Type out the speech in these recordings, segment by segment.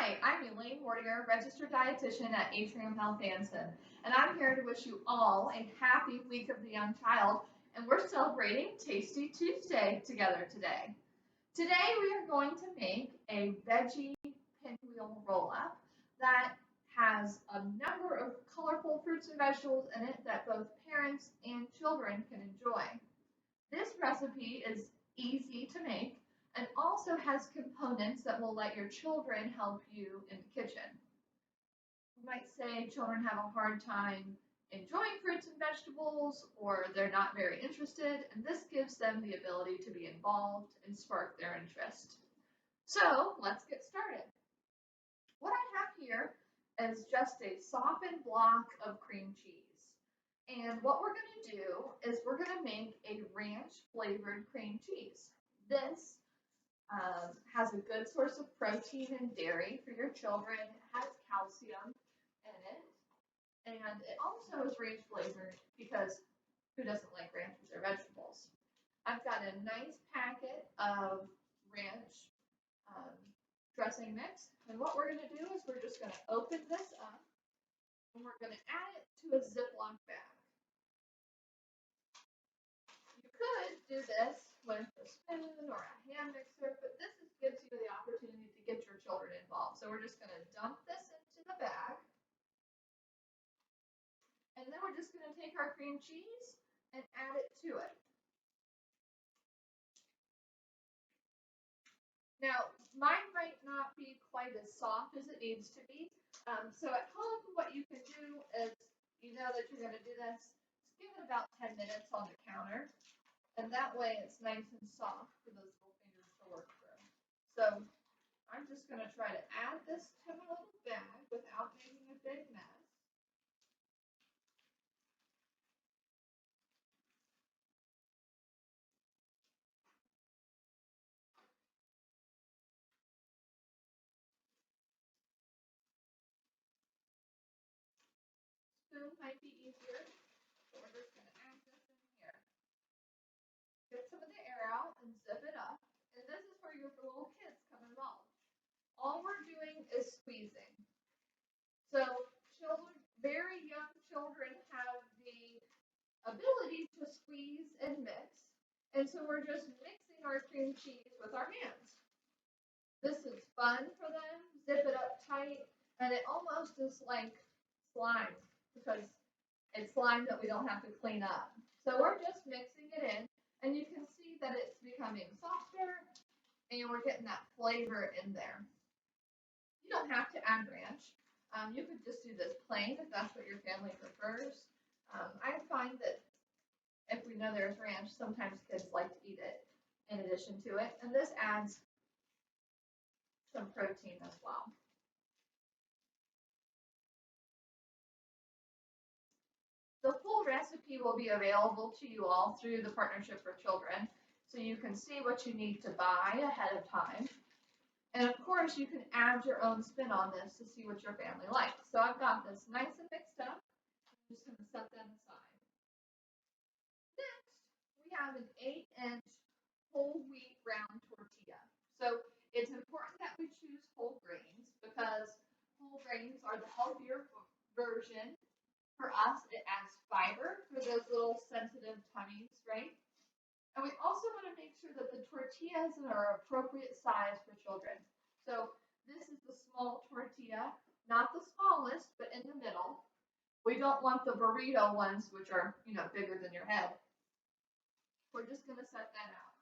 Hi, I'm Elaine Wardiger, registered dietitian at Atrium Health Anson, and I'm here to wish you all a happy Week of the Young Child, and we're celebrating Tasty Tuesday together today. Today we are going to make a veggie pinwheel roll-up that has a number of colorful fruits and vegetables in it that both parents and children can enjoy. This recipe is easy to make and also has components that will let your children help you in the kitchen. You might say children have a hard time enjoying fruits and vegetables, or they're not very interested, and this gives them the ability to be involved and spark their interest. So let's get started. What I have here is just a softened block of cream cheese. And what we're going to do is we're going to make a ranch flavored cream cheese. This has a good source of protein and dairy for your children. It has calcium in it. And it also is ranch flavored because who doesn't like ranch with their vegetables? I've got a nice packet of ranch dressing mix. And what we're going to do is we're just going to open this up and we're going to add it to a Ziploc bag. You could do this with a spoon or a hand mixer, but this gives you the opportunity to get your children involved. So we're just going to dump this into the bag. And then we're just going to take our cream cheese and add it to it. Now, mine might not be quite as soft as it needs to be. So at home, what you can do is, you know that you're going to do this, just give it about 10 minutes on the counter. And that way it's nice and soft for those little fingers to work through. So I'm just going to try to add this to my little bag without making a big mess. Spoon might be easier, so we're just going to add this in here. Get some of the air out and zip it up. And this is where your little kids come involved. All we're doing is squeezing. So children, very young children have the ability to squeeze and mix. And so we're just mixing our cream cheese with our hands. This is fun for them. Zip it up tight. And it almost is like slime because it's slime that we don't have to clean up. So we're just mixing it in. And you can see that it's becoming softer. And we're getting that flavor in there. You don't have to add ranch. You could just do this plain if that's what your family prefers. I find that if we know there's ranch, sometimes kids like to eat it in addition to it. And this adds some protein as well. The full recipe will be available to you all through the Partnership for Children, so you can see what you need to buy ahead of time. And of course, you can add your own spin on this to see what your family likes. So I've got this nice and mixed up. I'm just going to set that aside. Next, we have an 8-inch whole wheat round tortilla. So it's important that we choose whole grains because whole grains are the healthier version. For us, it adds fiber for those little sensitive tummies, right? And we also want to make sure that the tortillas are appropriate size for children. So this is the small tortilla, not the smallest, but in the middle. We don't want the burrito ones, which are, bigger than your head. We're just going to set that out.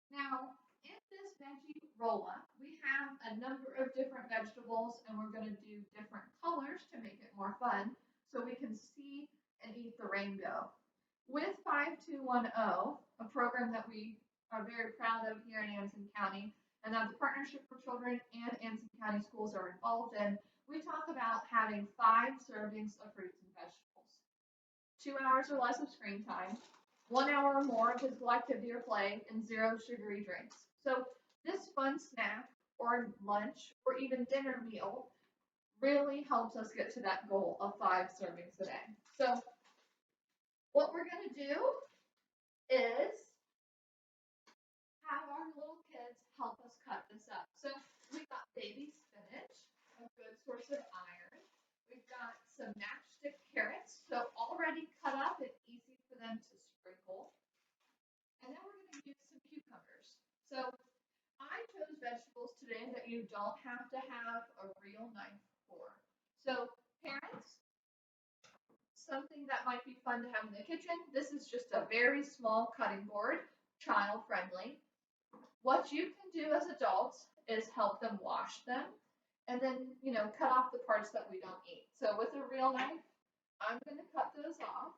Now, in this veggie roll-up, we have a number of different vegetables, and we're going to do different colors to make it more fun so we can see and eat the rainbow. With 5210, a program that we are very proud of here in Anson County, and that the Partnership for Children and Anson County Schools are involved in, we talk about having 5 servings of fruits and vegetables. 2 hours or less of screen time, 1 hour or more of physical activity or play, and 0 sugary drinks. So this fun snack or lunch or even dinner meal really helps us get to that goal of 5 servings a day. So what we're going to do is have our little kids help us cut this up. So we've got baby spinach. some matchstick carrots, so already cut up and easy for them to sprinkle. And then we're going to use some cucumbers. So I chose vegetables today that you don't have to have a real knife for. So parents, something that might be fun to have in the kitchen, this is just a very small cutting board, child friendly. What you can do as adults is help them wash them and then, cut off the parts that we don't eat. So with a real knife, I'm going to cut those off.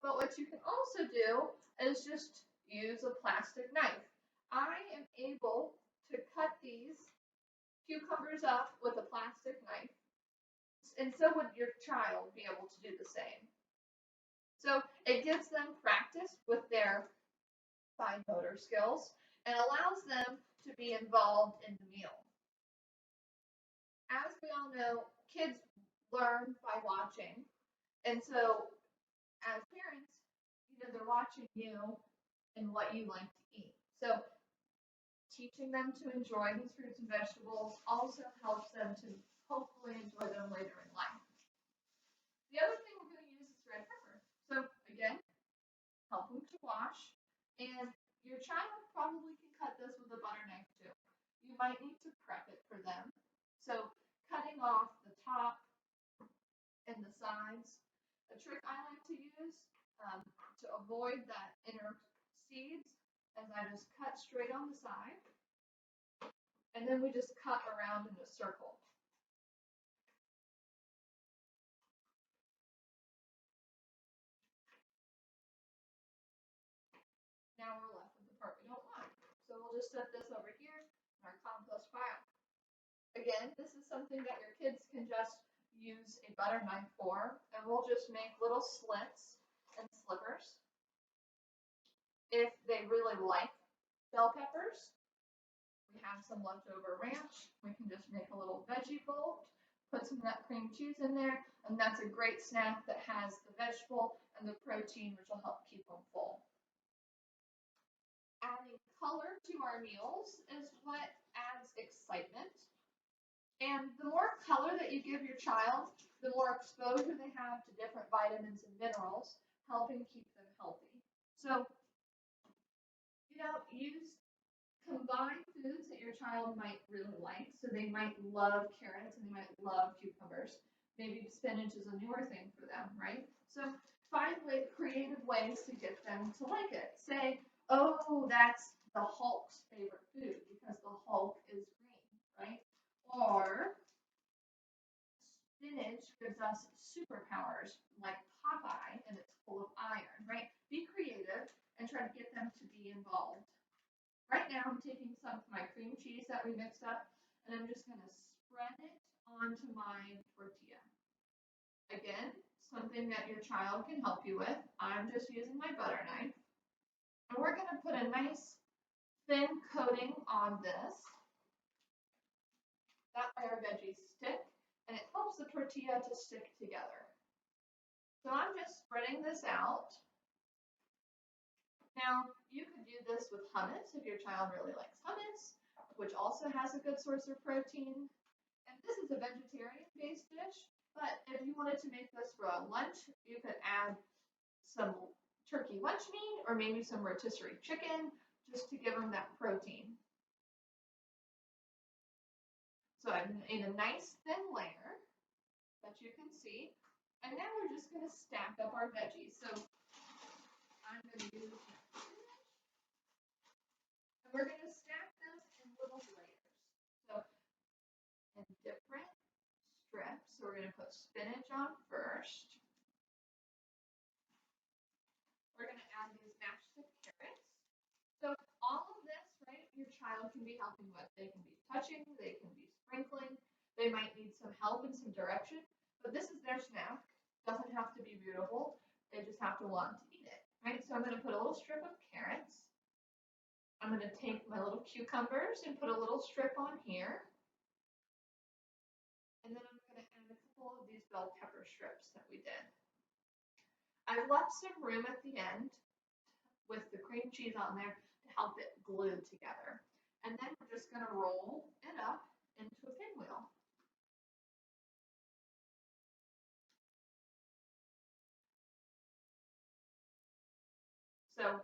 But what you can also do is just use a plastic knife. I am able to cut these cucumbers up with a plastic knife, and so would your child be able to do the same. So it gives them practice with their fine motor skills and allows them to be involved in the meal. As we all know, kids learn by watching, and so as parents, they're watching you and what you like to eat. So teaching them to enjoy these fruits and vegetables also helps them to hopefully enjoy them later in life. The other thing we're going to use is red pepper. So again, help them to wash, and your child probably can cut this with a butter knife too. You might need to prep it for them. So cutting off the top and the sides. A trick I like to use to avoid that inner seeds is I just cut straight on the side, and then we just cut around in a circle. Now we're left with the part we don't want. So we'll just set this over here in our compost pile. Again, this is something that your kids can just use a butter knife for, and we'll just make little slits and slivers. If they really like bell peppers, we have some leftover ranch, we can just make a little veggie bowl, put some of that cream cheese in there, and that's a great snack that has the vegetable and the protein, which will help keep them full. Adding color to our meals is what adds excitement. And the more color that you give your child, the more exposure they have to different vitamins and minerals, helping keep them healthy. So, use combine foods that your child might really like. So they might love carrots and they might love cucumbers. Maybe spinach is a newer thing for them, right? So find creative ways to get them to like it. Say, oh, that's the Hulk's favorite food because the Hulk is green, right? Or spinach gives us superpowers like Popeye and it's full of iron, right? Be creative and try to get them to be involved. Right now I'm taking some of my cream cheese that we mixed up and I'm just going to spread it onto my tortilla. Again, something that your child can help you with. I'm just using my butter knife. And we're going to put a nice thin coating on this. That way our veggies stick and it helps the tortilla to stick together. So I'm just spreading this out. Now, you could do this with hummus if your child really likes hummus, which also has a good source of protein. And this is a vegetarian-based dish, but if you wanted to make this for a lunch, you could add some turkey lunch meat or maybe some rotisserie chicken just to give them that protein. So I've made a nice thin layer that you can see. And now we're just going to stack up our veggies. So I'm going to use my spinach. And we're going to stack them in little layers. So in different strips. So we're going to put spinach on first. We're going to add these matchstick carrots. So all of this, right, your child can be helping with. They can be touching, they can be sprinkling, they might need some help and some direction, but this is their snack. Doesn't have to be beautiful, they just have to want to eat it, right? So I'm going to put a little strip of carrots. I'm going to take my little cucumbers and put a little strip on here. And then I'm going to add a couple of these bell pepper strips that we did. I left some room at the end with the cream cheese on there to help it glue together. And then we're just going to roll it up into a pinwheel. So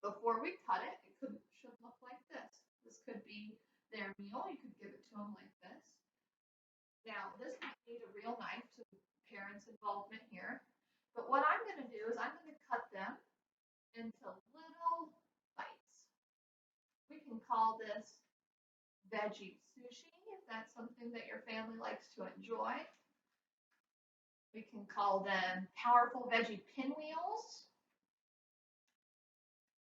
before we cut it, should look like this. This could be their meal. You could give it to them like this. Now, this might need a real knife, so parents' involvement here. But what I'm going to do is I'm going to cut them into little bites. We can call this veggie sushi if that's something that your family likes to enjoy. We can call them powerful veggie pinwheels.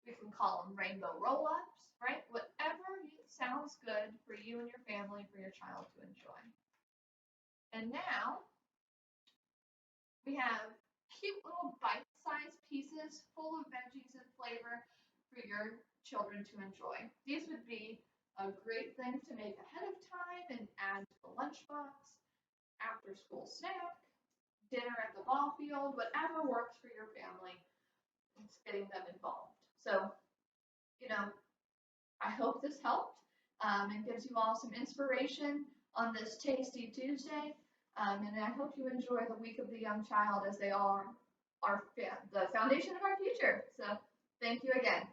We can call them rainbow roll-ups, right? Whatever sounds good for you and your family, for your child to enjoy. And now we have cute little bite-sized pieces full of veggies and flavor for your children to enjoy. These would be a great thing to make ahead of time and add to the lunchbox, after school snack, dinner at the ball field, whatever works for your family. It's getting them involved. So, I hope this helped and gives you all some inspiration on this Tasty Tuesday. And I hope you enjoy the Week of the Young Child, as they are the foundation of our future. So thank you again.